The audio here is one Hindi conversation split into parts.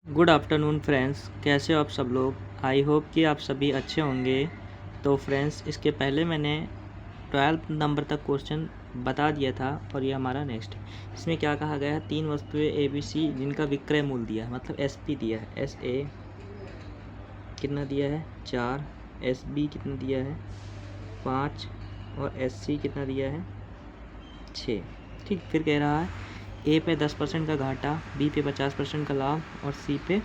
गुड आफ्टरनून फ्रेंड्स, कैसे हो आप सब लोग। आई होप कि आप सभी अच्छे होंगे। तो फ्रेंड्स, इसके पहले मैंने 12 नंबर तक क्वेश्चन बता दिया था और ये हमारा नेक्स्ट है। इसमें क्या कहा गया है, 3 वस्तुएं ए बी सी जिनका विक्रय मूल्य दिया है, मतलब एस पी दिया है। एस ए कितना दिया है 4, एस बी कितना दिया है 5 और एस सी कितना दिया है 6। ठीक, फिर कह रहा है ए पे 10% का घाटा, बी पे 50% का लाभ और सी पे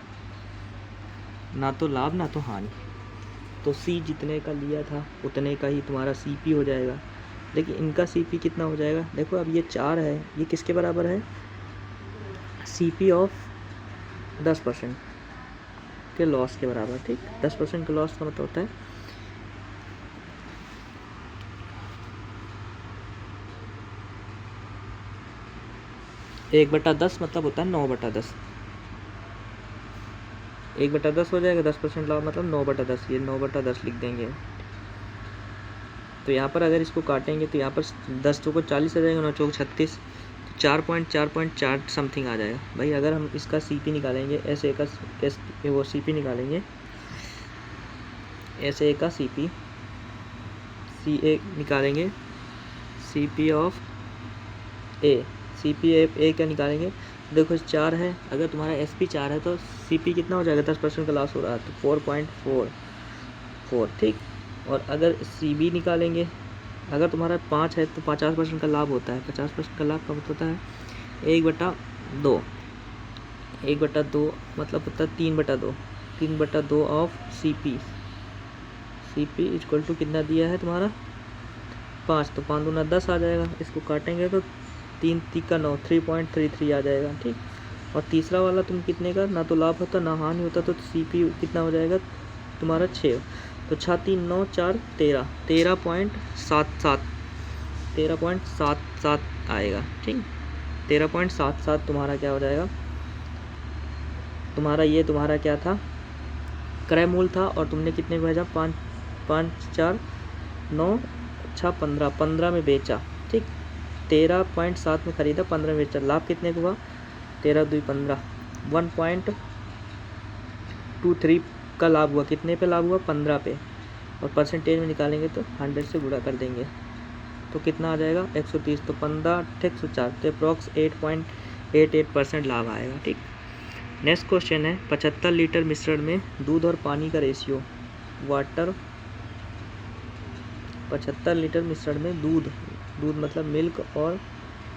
ना तो लाभ ना तो हानि। तो सी जितने का लिया था उतने का ही तुम्हारा सी पी हो जाएगा। लेकिन इनका सी पी कितना हो जाएगा, देखो अब ये 4 है, ये किसके बराबर है, सी पी ऑफ 10% के लॉस के बराबर। ठीक, 10% के लॉस का मतलब होता है 1/10, मतलब होता है 9/10। 1/10 हो जाएगा, 10% लाभ मतलब 9/10। ये 9/10 लिख देंगे। तो यहाँ पर अगर इसको काटेंगे तो यहाँ पर 10 को 40 आ जाएगा, 9 चौक 36, 4.4 समथिंग आ जाएगा। भाई अगर हम इसका सी पी निकालेंगे, एस ए का वो सी पी निकालेंगे, एस ए का सी सी ए निकालेंगे, C P of A, C P A क्या निकालेंगे। देखो 4 है, अगर तुम्हारा एस पी 4 है तो सी पी कितना हो जाएगा, 10% का लॉस हो रहा है तो 4.44। ठीक, और अगर सी बी निकालेंगे, अगर तुम्हारा 5 है तो 50% का लाभ होता है। 50% का लाभ कब होता है, 1/2। 1/2 मतलब होता है 3/2। 3/2 of C P. C P equal to कितना दिया है तुम्हारा 5, तो 5 दूना 10 आ जाएगा। इसको काटेंगे तो 3 3 का 9, 3.33 आ जाएगा। ठीक, और तीसरा वाला तुम कितने का, ना तो लाभ होता ना हानि होता, तो सी पी कितना हो जाएगा तुम्हारा 6। तो 6 3 9 4 13, 13.77 आएगा। ठीक, 13.77 तुम्हारा क्या हो जाएगा, तुम्हारा ये तुम्हारा क्या था, क्रय मूल्य था। और तुमने कितने को भेजा, 5 5 4 9 6 15, 15 में बेचा। ठीक, 13.7 में खरीदा, 15 में बेचा। लाभ कितने को हुआ, 13 2 15, 1.23 का लाभ हुआ। कितने पे लाभ हुआ, 15 पे। और परसेंटेज में निकालेंगे तो 100 से गुणा कर देंगे तो कितना आ जाएगा 130। तो 15 104, तो अप्रॉक्स 8.88% लाभ आएगा। ठीक, नेक्स्ट क्वेश्चन है, 75 लीटर मिश्रण में दूध और पानी का रेशियो, वाटर 75 लीटर मिश्रण में दूध मतलब मिल्क और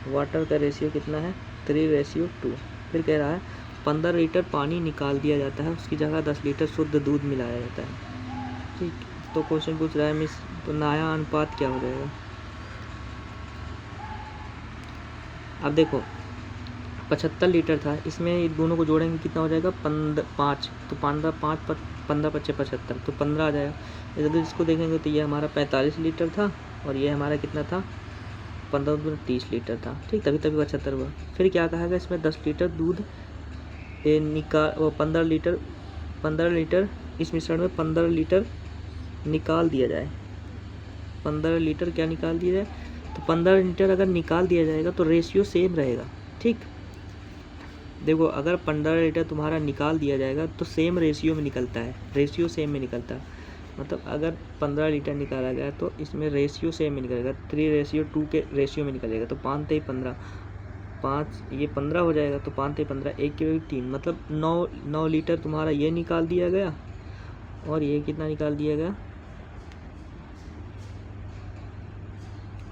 वाटर का रेशियो कितना है, 3:2। फिर कह रहा है 15 लीटर पानी निकाल दिया जाता है, उसकी जगह 10 लीटर शुद्ध दूध मिलाया जाता है। ठीक, तो क्वेश्चन पूछ रहा है मिस, तो नया अनुपात क्या हो जाएगा। अब देखो 75 लीटर था, इसमें दोनों को जोड़ेंगे कितना हो जाएगा 5, तो 15 5 15 5 75, तो 15 आ जाएगा। अगर इसको देखेंगे तो ये हमारा 45 लीटर था और ये हमारा कितना था 15 30 लीटर था। ठीक, तभी 75 हुआ। फिर क्या कहा गया, इसमें 10 लीटर दूध वो 15 लीटर इस मिश्रण में 15 लीटर निकाल दिया जाए। 15 लीटर क्या निकाल दिया जाए, तो 15 लीटर अगर निकाल दिया जाएगा तो रेशियो सेम रहेगा। ठीक, देखो अगर 15 लीटर तुम्हारा निकाल दिया जाएगा तो सेम रेशियो में निकलता है, रेशियो सेम में निकलता है। मतलब अगर 15 लीटर निकाला गया तो इसमें रेशियो सेम में निकलेगा, 3:2 के रेशियो में निकलेगा। तो 5 3 15, 5 ये 15 हो जाएगा, तो 5 3 15, 1 के 3, मतलब 9 लीटर तुम्हारा ये निकाल दिया गया और ये कितना निकाल दिया गया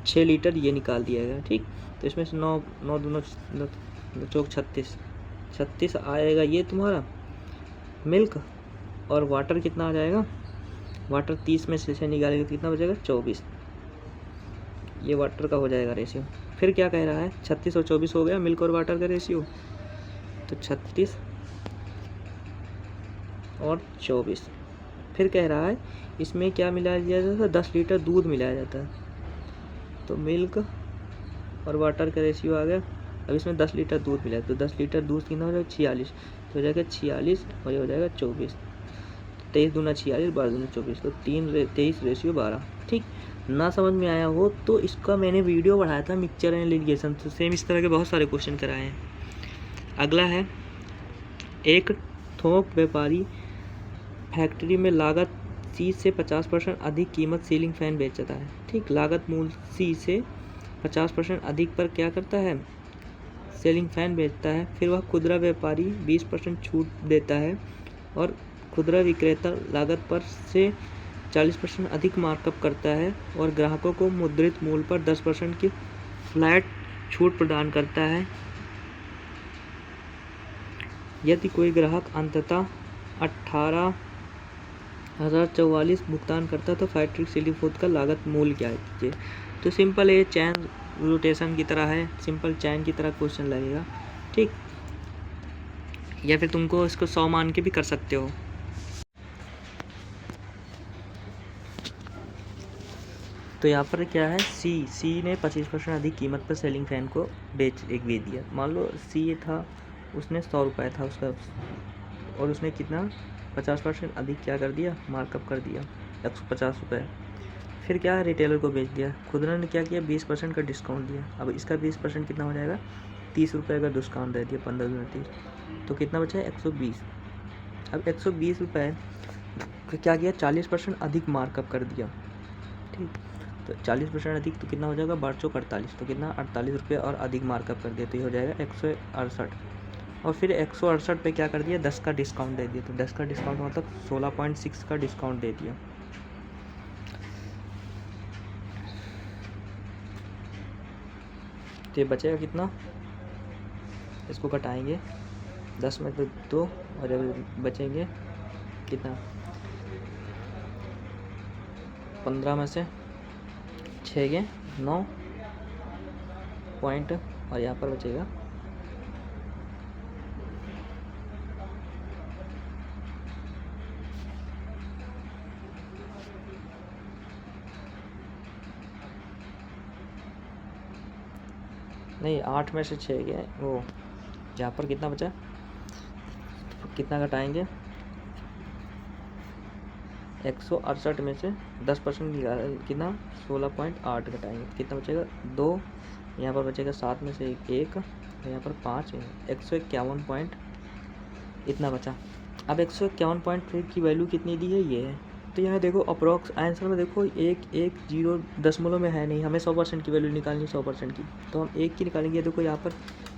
6 लीटर ये निकाल दिया गया। ठीक, तो इसमें से 9 9 दूना चौक 36 आएगा ये तुम्हारा मिल्क। और वाटर कितना आ जाएगा, वाटर 30 में से निकालेगा तो कितना बचेगा 24। ये वाटर का हो जाएगा रेशियो। फिर क्या कह रहा है, 36 और 24 हो गया मिल्क और वाटर का रेशियो, तो 36 और 24। फिर कह रहा है इसमें क्या मिलाया जाता है, 10 लीटर दूध मिलाया जाता है। तो मिल्क और वाटर का रेशियो आ गया। अब इसमें 10 लीटर दूध मिला है, तो 10 लीटर दूध कितना हो जाएगा 46, तो हो जाएगा 46 और ये हो जाएगा 24। 23 दूना 46, 12 दूना 24, तो 23:12। ठीक, ना समझ में आया हो तो इसका मैंने वीडियो बढ़ाया था मिक्सचर एंड लिगेशन, तो सेम इस तरह के बहुत सारे क्वेश्चन कराए हैं। अगला है एक थोक व्यापारी फैक्ट्री में लागत C से 50% अधिक कीमत सीलिंग फैन बेचता है। ठीक, लागत मूल्य C से 50% अधिक पर क्या करता है, सीलिंग फैन बेचता है। फिर वह खुदरा व्यापारी 20% छूट देता है और खुदरा विक्रेता लागत पर से 40% अधिक मार्कअप करता है और ग्राहकों को मुद्रित मूल्य पर 10% की फ्लैट छूट प्रदान करता है। यदि कोई ग्राहक अंततः 18,044 भुगतान करता है तो फैक्ट्री सीलिंग फैन का लागत मूल्य क्या है कीजिए। तो सिंपल ये चैन रोटेशन की तरह है, सिंपल चैन की तरह क्वेश्चन लगेगा। ठीक, या फिर तुमको इसको 100 मान के भी कर सकते हो। तो यहाँ पर क्या है, सी ने 25% अधिक कीमत पर सेलिंग फैन को बेच दिया। मान लो सी था, उसने 100 रुपये था उसका, और उसने कितना 50% अधिक क्या कर दिया, मार्कअप कर दिया 150 रुपये। फिर क्या है, रिटेलर को बेच दिया। खुदरा ने क्या किया, 20% का डिस्काउंट दिया। अब इसका 20% कितना हो जाएगा, 30 रुपये का डिस्काउंट दे दिया, 15 गुना 30, तो कितना बचा है 120। अब 120 रुपये क्या किया, 40% अधिक मार्कअप कर दिया। ठीक, तो 40% अधिक तो कितना हो जाएगा, 1248, तो कितना 48 रुपये और अधिक मार्कअप कर दिया, तो ये हो जाएगा 168। और फिर 168 पे क्या कर दिया, 10 का डिस्काउंट दे दिया। तो 10 का डिस्काउंट मतलब 16.6 का डिस्काउंट दे दिया। तो ये बचेगा कितना, इसको घटाएंगे 10 में तो 2, और जब बचेंगे कितना, 15 में से 6 के 9 पॉइंट, और यहाँ पर बचेगा नहीं, 8 में से 6 गए, वो यहाँ पर कितना बचा, कितना घटाएंगे, 168 में से 10% कितना, 16.8 घटाएंगे, कितना बचेगा 2, यहाँ पर बचेगा 7 में से 1, यहाँ पर 5, 151 पॉइंट इतना बचा। अब 151 पॉइंट की वैल्यू कितनी दी है, ये है। तो यहाँ देखो अप्रोक्स आंसर में देखो 110 दशमलव में है नहीं, हमें 100% की वैल्यू निकालनी, 100% की, तो हम 1 की निकालेंगे। देखो यहाँ पर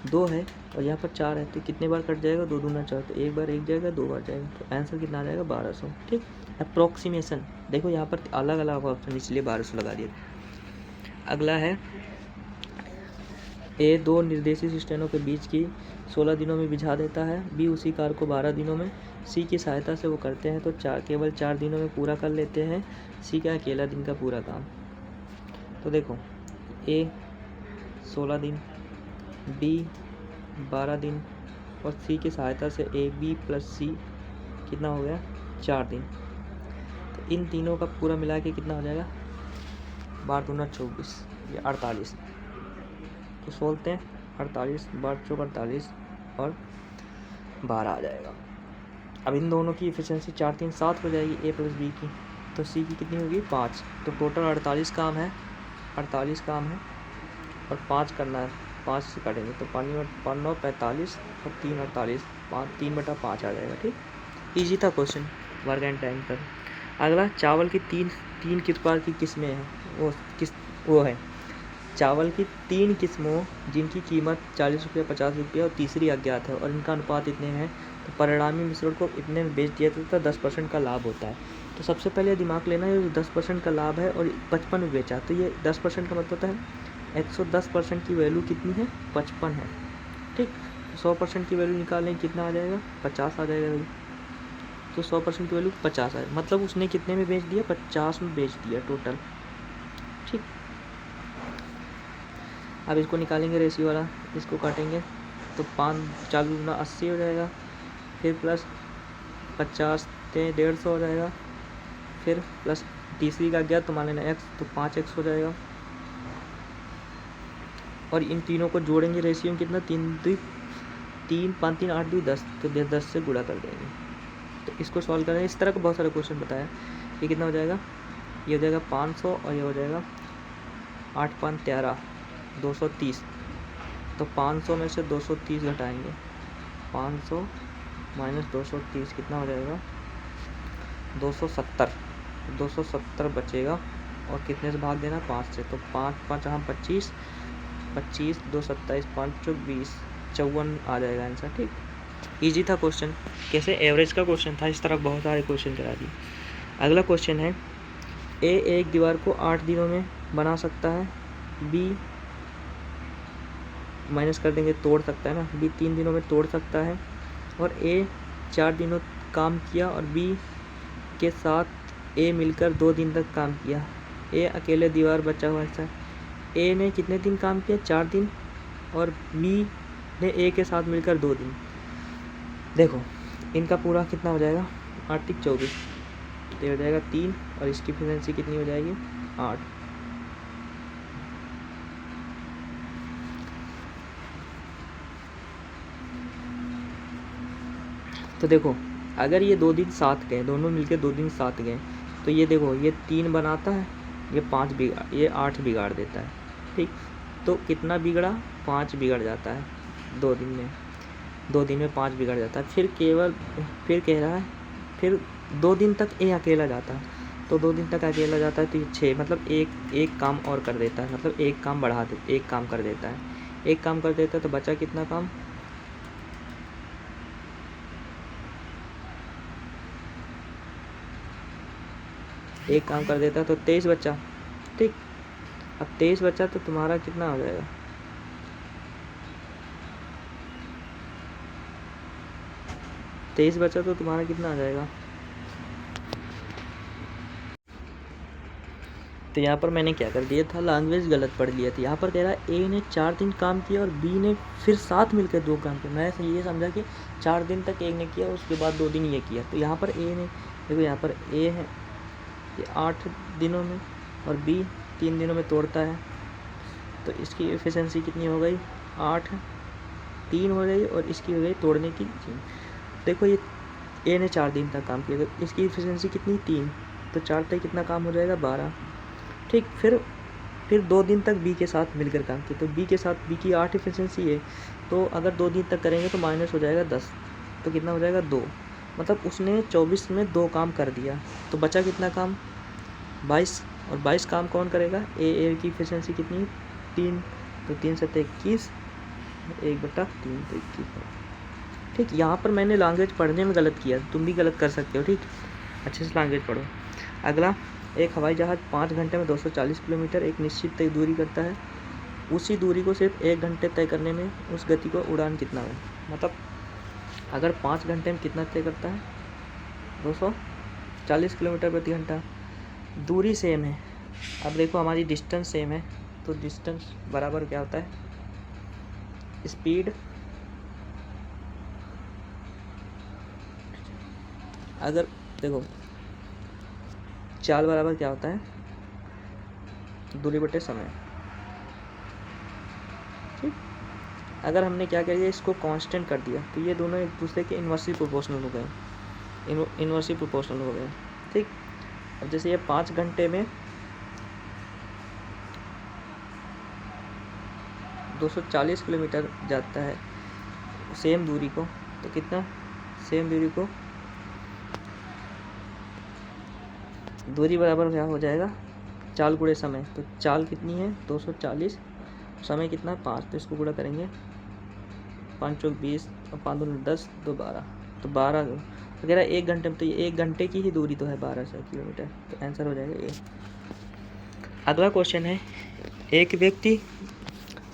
2 है और यहाँ पर 4 है, तो कितने बार कट जाएगा, 2 दूना 4, तो 1 बार 1 जाएगा, 2 बार जाएगा, तो आंसर कितना आ जाएगा 1200। ठीक, अप्रोक्सीमेशन देखो यहाँ पर अलग अलग ऑप्शन, इसलिए 1200 लगा दिया। अगला है ए 2 निर्देशित स्टेनों के बीच की 16 दिनों में बिछा देता है, बी उसी कार को 12 दिनों में, सी की सहायता से वो करते हैं तो केवल 4 दिनों में पूरा कर लेते हैं, सी का अकेला दिन का पूरा काम। तो देखो ए 16 दिन, बी 12 दिन, और सी की सहायता से ए बी प्लस सी कितना हो गया 4 दिन। तो इन तीनों का पूरा मिला के कितना हो जाएगा, 12 दूना 24, ये 48। तो सोलते हैं 48, 12 चौक 48 और 12 आ जाएगा। अब इन दोनों की एफिशिएंसी 4 3 7 हो जाएगी ए प्लस बी की, तो सी की कितनी होगी 5। तो टोटल 48 काम है, 48 काम है और 5 करना है, 5 से काटेंगे तो 5 9 45 और 3 48, 3/5 आ जाएगा। ठीक, ईजी था क्वेश्चन, वर्क एंड टाइम पर। अगला चावल की तीन प्रकार की किस्में हैं, वो है चावल की 3 किस्मों जिनकी कीमत 40 रुपये 50 रुपये और तीसरी अज्ञात है और इनका अनुपात इतने हैं, तो परिणामी मिश्रण को इतने में बेच दिया जाता है, 10% का लाभ होता है। तो सबसे पहले दिमाग लेना है, 10% का लाभ है और 55 में बेचा, तो ये 10% का मतलब होता है 110% की वैल्यू कितनी है 55 है। ठीक, 100% की वैल्यू निकालें कितना आ जाएगा 50 आ जाएगा, तो 100% की वैल्यू 50 है, मतलब उसने कितने में बेच दिया 50 में बेच दिया टोटल। ठीक, अब इसको निकालेंगे रेशियो वाला, इसको काटेंगे तो 5 4 दूना 80 हो जाएगा, फिर प्लस 50 150 हो जाएगा, फिर प्लस तीसरी का गया तो मान लेना x, तो 5x हो जाएगा। और इन तीनों को जोड़ेंगे रेशियो में कितना 3 5 3 8 2 10, तो 10 से गुणा कर देंगे। तो इसको सॉल्व करें, इस तरह का बहुत सारे क्वेश्चन बताया। ये कितना हो जाएगा, ये हो जाएगा 500 और ये हो जाएगा 8 5 13 230। तो 500 में से 230 घटाएंगे, 500 माइनस 230 कितना हो जाएगा 270। 270 बचेगा और कितने से भाग देना 5 से, तो 5 5 हाँ 25, 25 2 27 5 20 54 आ जाएगा आंसर। ठीक, इजी था क्वेश्चन, कैसे एवरेज का क्वेश्चन था, इस तरह बहुत सारे क्वेश्चन करा दिए। अगला क्वेश्चन है ए एक दीवार को 8 दिनों में बना सकता है, बी माइनस कर देंगे तोड़ सकता है ना, बी 3 दिनों में तोड़ सकता है, और ए 4 दिनों काम किया और बी के साथ ए मिलकर 2 दिन तक काम किया। ए अकेले दीवार बचा हुआ है। ए ने कितने दिन काम किया 4 दिन, और बी ने ए के साथ मिलकर 2 दिन। देखो इनका पूरा कितना हो जाएगा 8 × 24 तो हो जाएगा 3, और इसकी एफिशिएंसी कितनी हो जाएगी 8। तो देखो अगर ये 2 दिन साथ गए, दोनों मिलके 2 दिन साथ गए, तो ये देखो ये 3 बनाता है, ये 5 बिगाड़, ये 8 बिगाड़ देता है। ठीक, तो कितना बिगड़ा 5 बिगड़ जाता है 2 दिन में, 2 दिन में 5 बिगड़ जाता है। फिर कह रहा है फिर 2 दिन तक ए अकेला जाता है, तो 2 दिन तक अकेला जाता है तो ये 6, मतलब एक काम और कर देता है, मतलब एक काम एक काम कर देता है, एक काम कर देता है, तो बचा कितना काम एक काम कर देता है तो 23 बचा। ठीक, अब 23 बचा तो तुम्हारा कितना हो जाएगा 23 बचा तो तुम्हारा कितना आ जाएगा। तो यहाँ पर मैंने क्या कर दिया था, लैंग्वेज गलत पढ़ लिया था। यहाँ पर कह रहा है ए ने 4 दिन काम किया और बी ने फिर साथ मिलकर 2 काम किया। मैं ये समझा कि 4 दिन तक एक ने किया, उसके बाद 2 दिन ये किया। तो यहाँ पर ए ने देखो, यहाँ पर ए है ये 8 दिनों में और बी 3 दिनों में तोड़ता है, तो इसकी एफिशिएंसी कितनी हो गई 8 3 हो गई, और इसकी हो गई तोड़ने की 3। देखो ये ए ने 4 दिन तक काम किया, तो इसकी एफिशिएंसी कितनी 3, तो 4 तक कितना काम हो जाएगा 12। ठीक, फिर 2 दिन तक बी के साथ मिलकर काम किया, तो बी के साथ बी की 8 एफिशिएंसी है, तो अगर 2 दिन तक करेंगे तो माइनस हो जाएगा 10, तो कितना हो जाएगा 2, मतलब उसने 24 में 2 काम कर दिया, तो बचा कितना काम 22, और 22 काम कौन करेगा ए की एफिशिएंसी कितनी 3, तो 3 7 21, 1/3 तो 21। ठीक, यहाँ पर मैंने लैंग्वेज पढ़ने में गलत किया, तुम भी गलत कर सकते हो। ठीक, अच्छे से लैंग्वेज पढ़ो। अगला, एक हवाई जहाज़ 5 घंटे में 240 किलोमीटर एक निश्चित तय दूरी करता है, उसी दूरी को सिर्फ 1 घंटे तय करने में उस गति को उड़ान कितना है। मतलब अगर 5 घंटे में कितना तय करता है 240 किलोमीटर प्रति घंटा, दूरी सेम है। अब देखो हमारी डिस्टेंस सेम है, तो डिस्टेंस बराबर क्या होता है स्पीड, अगर देखो चाल बराबर क्या होता है दूरी बटे समय। ठीक, अगर हमने क्या किया इसको कांस्टेंट कर दिया, तो ये दोनों एक दूसरे के इनवर्सली प्रोपोर्शनल हो गए, इनवर्सली प्रोपोर्शनल हो गए। ठीक, अब जैसे ये 5 घंटे में 240 किलोमीटर जाता है सेम दूरी को, तो कितना सेम दूरी को दूरी बराबर क्या हो जाएगा चाल गुणे समय, तो चाल कितनी है 240, समय कितना है 5, तो इसको गुणा करेंगे 5 चौक 20 और 5 दूनी 10 2 12, तो 12 वगैरह 1 घंटे में, तो ये 1 घंटे की ही दूरी तो है 1200 किलोमीटर, तो आंसर हो जाएगा ये। अगला क्वेश्चन है, एक व्यक्ति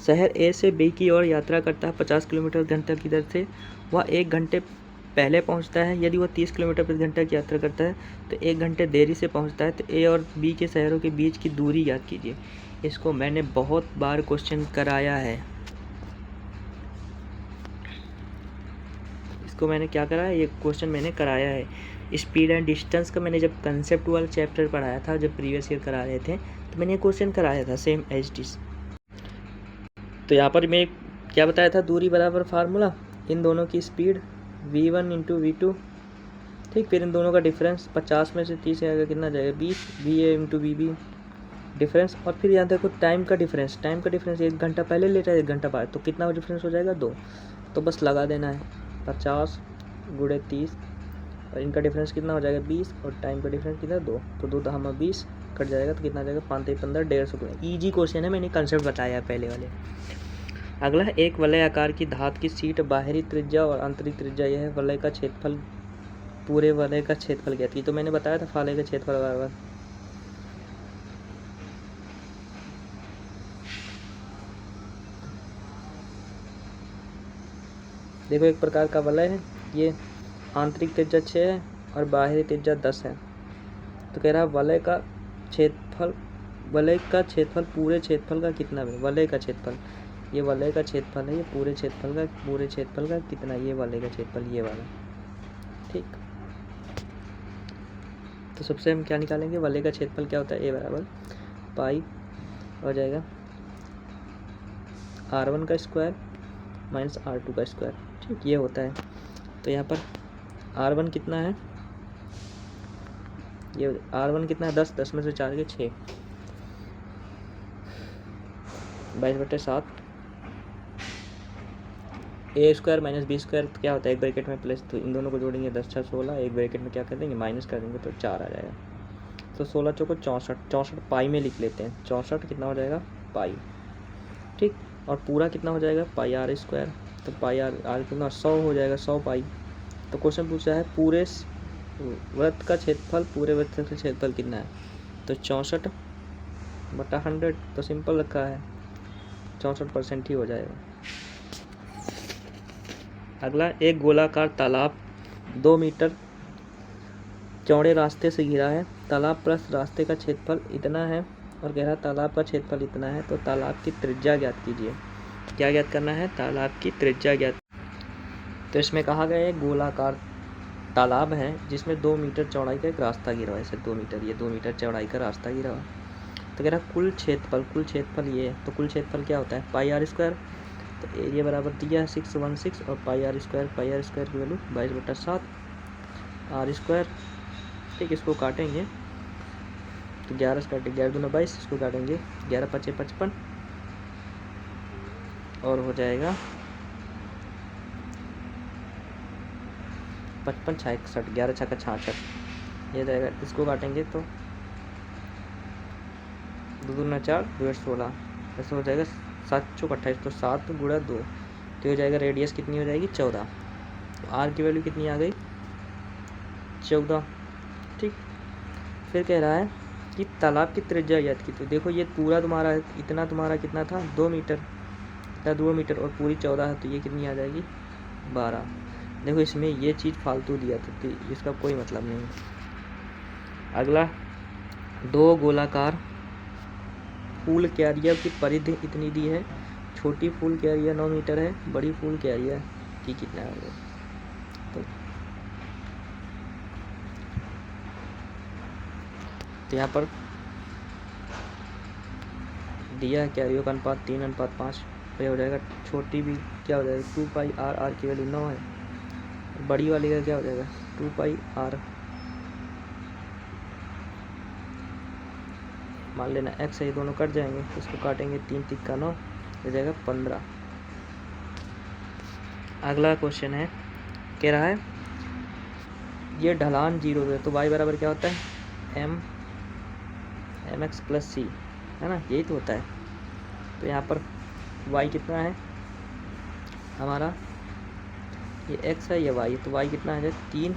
शहर ए से बी की ओर यात्रा करता है 50 किलोमीटर घंटा की दर से, वह 1 घंटे पहले पहुंचता है। यदि वह 30 किलोमीटर प्रति घंटा की यात्रा करता है तो 1 घंटे देरी से पहुंचता है, तो ए और बी के शहरों के बीच की दूरी याद कीजिए। इसको मैंने बहुत बार क्वेश्चन कराया है, इसको मैंने क्या करा है, ये क्वेश्चन मैंने कराया है। स्पीड एंड डिस्टेंस का मैंने जब कंसेप्ट वाला चैप्टर पढ़ाया था, जब प्रीवियस ईयर करा रहे थे, तो मैंने ये क्वेश्चन कराया था सेम एज डिस। तो यहाँ पर मैं क्या बताया था, दूरी बराबर फार्मूला, इन दोनों की स्पीड v1 × v2। ठीक, फिर इन दोनों का डिफरेंस 50 में से 30 आएगा कितना जाएगा 20, va × vb डिफरेंस, और फिर यहाँ देखो टाइम का डिफरेंस 1 घंटा पहले लेटा है 1 घंटा बाद, तो कितना डिफरेंस हो जाएगा 2, तो बस लगा देना है 50 गुणे 30 और इनका डिफरेंस कितना हो जाएगा 20 और टाइम का डिफरेंस कितना 2, तो 2 दहमा 20 कट जाएगा तो कितना आ जाएगा 5 3 15 150 गुणे। ईजी क्वेश्चन है, मैंने कंसेप्ट बताया है पहले वाले। अगला है एक वलय आकार की धातु की सीट बाहरी त्रिज्या और आंतरिक त्रिज्या यह है, वलय का क्षेत्रफल पूरे वलय का क्षेत्रफल ज्ञात की। तो मैंने बताया था फाले का क्षेत्रफल बराबर देखो एक प्रकार का वलय है, ये आंतरिक त्रिज्या 6 है और बाहरी त्रिज्या 10 है। तो कह रहा है वलय का क्षेत्रफल पूरे क्षेत्रफल का कितना है, वलय का क्षेत्रफल, ये वलय का क्षेत्रफल है, ये पूरे क्षेत्रफल का कितना, ये वलय का क्षेत्रफल ये वाला, ठीक। तो सबसे हम क्या निकालेंगे, वलय का क्षेत्रफल क्या होता है, ए बराबर पाई हो जाएगा r1 का स्क्वायर माइनस r2 का स्क्वायर, ठीक, ये होता है। तो यहाँ पर r1 कितना है, ये r1 कितना है 10, 10 में से 4 के 6, 22/7 ए स्क्वायर माइनस बी स्क्वायर क्या होता है, एक ब्रैकेट में प्लस, तो इन दोनों को जोड़ेंगे 10 6 16, एक ब्रैकेट में क्या कर देंगे माइनस कर देंगे तो 4 आ जाएगा। तो 16 चौको 64, 64 पाई में लिख लेते हैं, 64 कितना हो जाएगा पाई, ठीक। और पूरा कितना हो जाएगा पाई r स्क्वायर, तो पाई r कितना 100 हो जाएगा, 100 पाई। तो क्वेश्चन पूछा है पूरे वृत्त का क्षेत्रफल, पूरे वृत्त का क्षेत्रफल कितना है, तो 64/100, तो सिंपल रखा है 64% ही हो जाएगा। अगला एक गोलाकार तालाब 2 मीटर चौड़े रास्ते से घिरा है, तालाब प्लस रास्ते का क्षेत्रफल इतना है और कह रहा तालाब का क्षेत्रफल इतना है, तो तालाब की त्रिज्या ज्ञात कीजिए। क्या ज्ञात करना है, तालाब की त्रिज्या ज्ञात। तो इसमें कहा गया है गोलाकार तालाब है जिसमें 2 मीटर चौड़ाई का एक रास्ता गिरा हुआ है, ऐसे 2 मीटर, ये 2 मीटर चौड़ाई का रास्ता गिरा हुआ है। तो कह रहा कुल क्षेत्रफल ये है, तो कुल क्षेत्रफल क्या होता है पाई r स्क्वायर, तो एरिया बराबर दिया है 616 और पाई r स्क्वायर की वैल्यू 22/7 r स्क्वायर, ठीक। इसको काटेंगे तो 11 से काटेंगे, 11 दूना 22, इसको काटेंगे 11 5 55 और हो जाएगा 55 6 61, 11 6 66 ये जाएगा। इसको काटेंगे तो 2 दूना 4 2 16, ऐसे हो जाएगा 7 चौक 28, तो 7 गुणा 2, तो हो जाएगा रेडियस कितनी हो जाएगी 14, तो r की वैल्यू कितनी आ गई 14, ठीक। फिर कह रहा है कि तालाब की त्रिज्या ज्ञात की। तो देखो ये पूरा तुम्हारा इतना, तुम्हारा कितना था 2 मीटर, इतना 2 मीटर और पूरी 14 है, तो ये कितनी आ जाएगी 12। देखो इसमें ये चीज़ फालतू दिया था, तो इसका कोई मतलब नहीं। अगला 2 गोलाकार फूल क्यारिया की परिधि इतनी दी है, छोटी फूल क्यारिया 9 मीटर है, बड़ी फूल क्यारिया की कितना है, तो यहाँ पर दिया है क्यारियों का अनुपात 3:5, तो हो जाएगा छोटी भी क्या हो जाएगा 2 पाई r की वैल्यू 9 है, बड़ी वाली का क्या हो जाएगा 2 पाई r, मान लेना x है, ये दोनों कट जाएंगे, इसको काटेंगे 3 3 का 9 हो जाएगा 15। अगला क्वेश्चन है, कह रहा है ये ढलान 0 है, तो y बराबर क्या होता है mx प्लस सी, है ना, यही तो होता है। तो यहाँ पर y कितना है हमारा, ये x है ये y, तो y कितना है 3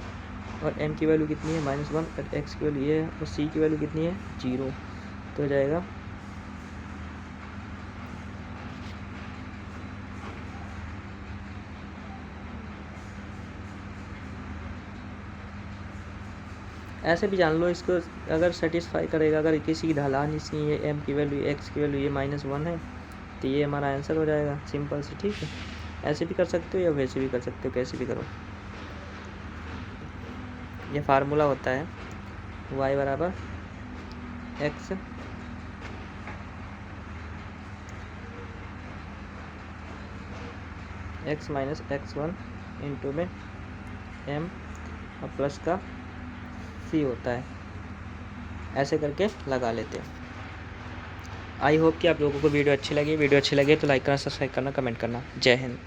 और m की वैल्यू कितनी है -1 और x की वैल्यू ये है और c की वैल्यू कितनी है 0, तो हो जाएगा ऐसे भी जान लो इसको, अगर सेटिस्फाई करेगा, अगर किसी की ढलान इसकी ये m की वैल्यू x की वैल्यू ये -1 है, तो ये हमारा आंसर हो जाएगा सिंपल से, ठीक है। ऐसे भी कर सकते हो या वैसे भी कर सकते हो, कैसे भी करो। ये फार्मूला होता है y बराबर x माइनस x1 इंटू में m और प्लस का c होता है, ऐसे करके लगा लेते हैं। आई होप कि आप लोगों को वीडियो अच्छी लगी तो लाइक करना, सब्सक्राइब करना, कमेंट करना। जय हिंद।